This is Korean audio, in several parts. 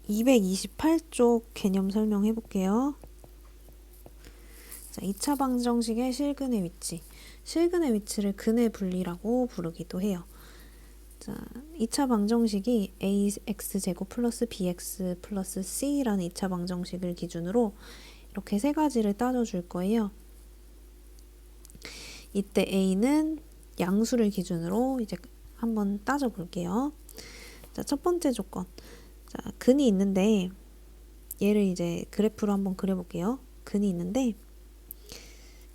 228쪽 개념 설명해 볼게요. 자, 2차 방정식의 실근의 위치. 실근의 위치를 근의 분리라고 부르기도 해요. 자, 2차 방정식이 ax제곱 플러스 bx 플러스 c라는 2차 방정식을 기준으로 이렇게 세 가지를 따져줄 거예요. 이때 a는 양수를 기준으로 이제 한번 따져볼게요. 자, 첫 번째 조건. 자, 근이 있는데 얘를 이제 그래프로 한번 그려볼게요. 근이 있는데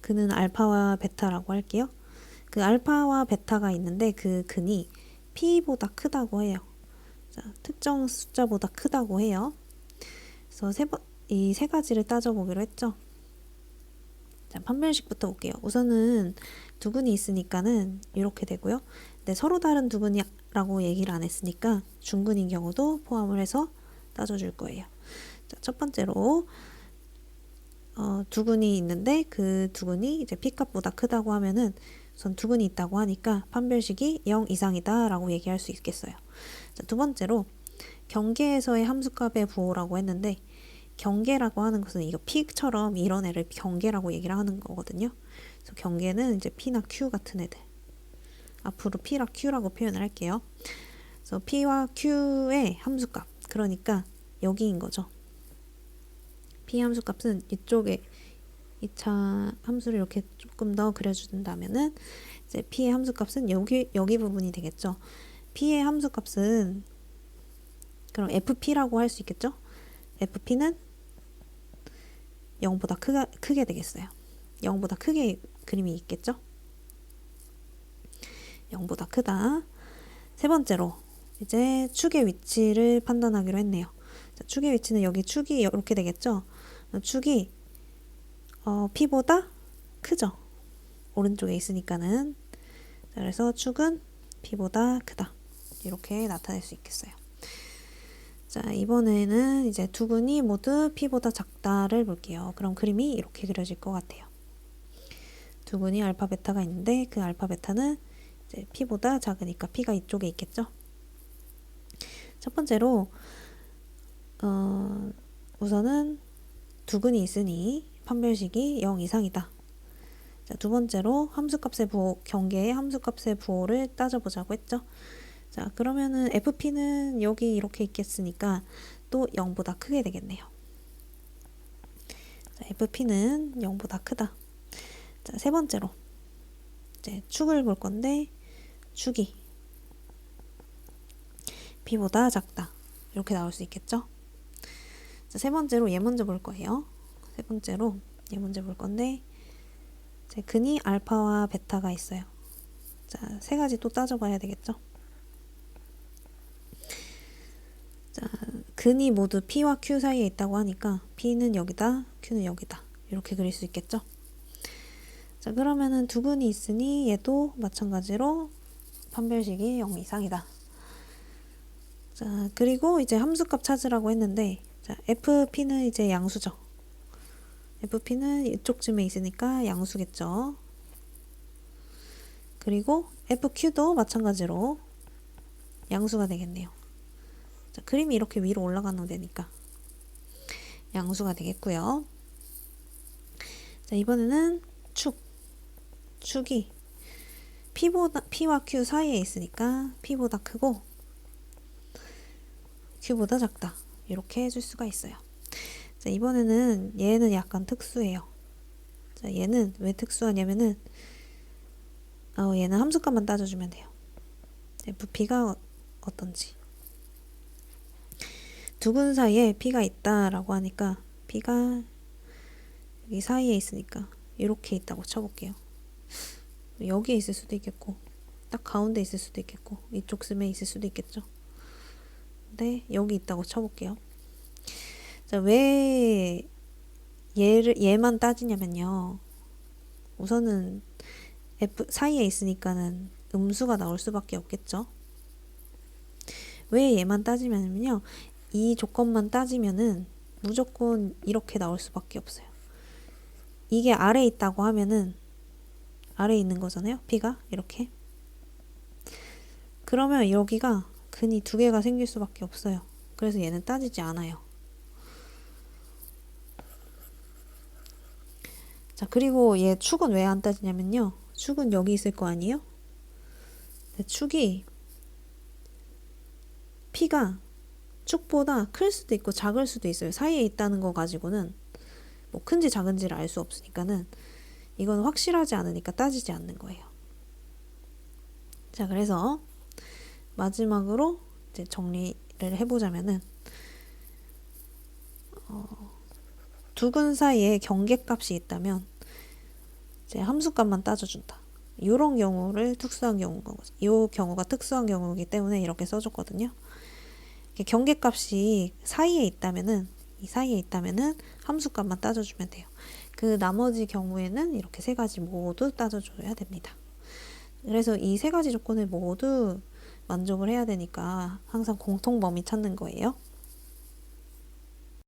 근은 알파와 베타라고 할게요. 그 알파와 베타가 있는데 그 근이 p보다 크다고 해요. 자, 특정 숫자보다 크다고 해요. 그래서 이 세 가지를 따져보기로 했죠. 자, 판별식부터 볼게요. 우선은 두 근이 있으니까는 이렇게 되고요. 근데 서로 다른 두 근이라고 얘기를 안 했으니까 중근인 경우도 포함을 해서 따져줄 거예요. 자, 첫 번째로 두 근이 있는데 그 두 근이 이제 p값보다 크다고 하면은 우선 두 근이 있다고 하니까 판별식이 0 이상이다 라고 얘기할 수 있겠어요. 자, 두 번째로 경계에서의 함수값의 부호라고 했는데 경계라고 하는 것은 이거 p처럼 이런 애를 경계라고 얘기를 하는 거거든요. 그래서 경계는 이제 p나 q 같은 애들. 앞으로 p랑 q라고 표현을 할게요. 그래서 p와 q의 함수값. 그러니까 여기인 거죠. p 함수값은 이쪽에 2차 함수를 이렇게 조금 더 그려준다면은 이제 p의 함수값은 여기 부분이 되겠죠. p의 함수값은 그럼 fp라고 할 수 있겠죠. fp는 0보다 크게 되겠어요. 0보다 크게 그림이 있겠죠. 0보다 크다. 세 번째로 이제 축의 위치를 판단하기로 했네요. 자, 축의 위치는 여기 축이 이렇게 되겠죠. 축이 p보다 크죠. 오른쪽에 있으니까는. 자, 그래서 축은 p보다 크다. 이렇게 나타낼 수 있겠어요. 자, 이번에는 이제 두 근이 모두 p보다 작다를 볼게요. 그럼 그림이 이렇게 그려질 것 같아요. 두 근이 알파 베타가 있는데 그 알파 베타는 이제 p보다 작으니까 p가 이쪽에 있겠죠. 첫 번째로 우선은 두 근이 있으니 판별식이 0 이상이다. 자, 두 번째로 함수값의 부호, 경계의 함수값의 부호를 따져보자고 했죠. 자, 그러면은 fp는 여기 이렇게 있겠으니까 또 0보다 크게 되겠네요. 자, fp는 0보다 크다. 자, 세 번째로 이제 축을 볼 건데 축이 p보다 작다. 이렇게 나올 수 있겠죠. 자, 세 번째로 얘 먼저 볼 거예요. 세 번째로 얘 먼저 볼 건데 이제 근이 알파와 베타가 있어요. 자, 세 가지 또 따져봐야 되겠죠. 자, 근이 모두 p와 q 사이에 있다고 하니까 p는 여기다, q는 여기다. 이렇게 그릴 수 있겠죠. 자, 그러면은 두 근이 있으니 얘도 마찬가지로 판별식이 0 이상이다. 자, 그리고 이제 함수값 찾으라고 했는데 자, fp는 이제 양수죠. fp는 이쪽쯤에 있으니까 양수겠죠. 그리고 fq도 마찬가지로 양수가 되겠네요. 자, 그림이 이렇게 위로 올라가는 되니까 양수가 되겠고요. 자, 이번에는 축이 p와 q 사이에 있으니까 p보다 크고 q보다 작다. 이렇게 해줄 수가 있어요. 자, 이번에는 얘는 약간 특수해요. 자, 얘는 왜 특수하냐면은 얘는 함수값만 따져주면 돼요. fp가 어떤지. 두 근 사이에 p가 있다라고 하니까 p가 여기 사이에 있으니까 이렇게 있다고 쳐볼게요. 여기에 있을 수도 있겠고 딱 가운데 있을 수도 있겠고 이쪽 쯤에 있을 수도 있겠죠. 근데 여기 있다고 쳐볼게요. 자, 왜 얘만 따지냐면요. 우선은 F 사이에 있으니까는 음수가 나올 수밖에 없겠죠. 왜 얘만 따지면요. 이 조건만 따지면은 무조건 이렇게 나올 수밖에 없어요. 이게 아래에 있다고 하면은 아래에 있는 거잖아요. P가 이렇게. 그러면 여기가 근이 두 개가 생길 수밖에 없어요. 그래서 얘는 따지지 않아요. 자, 그리고 얘 축은 왜 안 따지냐면요. 축은 여기 있을 거 아니에요? 축이 P가 축보다 클 수도 있고 작을 수도 있어요. 사이에 있다는 거 가지고는 뭐 큰지 작은지를 알 수 없으니까는 이건 확실하지 않으니까 따지지 않는 거예요. 자, 그래서 마지막으로 이제 정리를 해보자면은 두근 사이에 경계값이 있다면 이제 함수값만 따져준다. 이런 경우를 특수한 경우인 거죠. 이 경우가 특수한 경우이기 때문에 이렇게 써줬거든요. 경계값이 사이에 있다면은 이 사이에 있다면은 함수값만 따져주면 돼요. 그 나머지 경우에는 이렇게 세 가지 모두 따져줘야 됩니다. 그래서 이 세 가지 조건을 모두 만족을 해야 되니까 항상 공통 범위 찾는 거예요.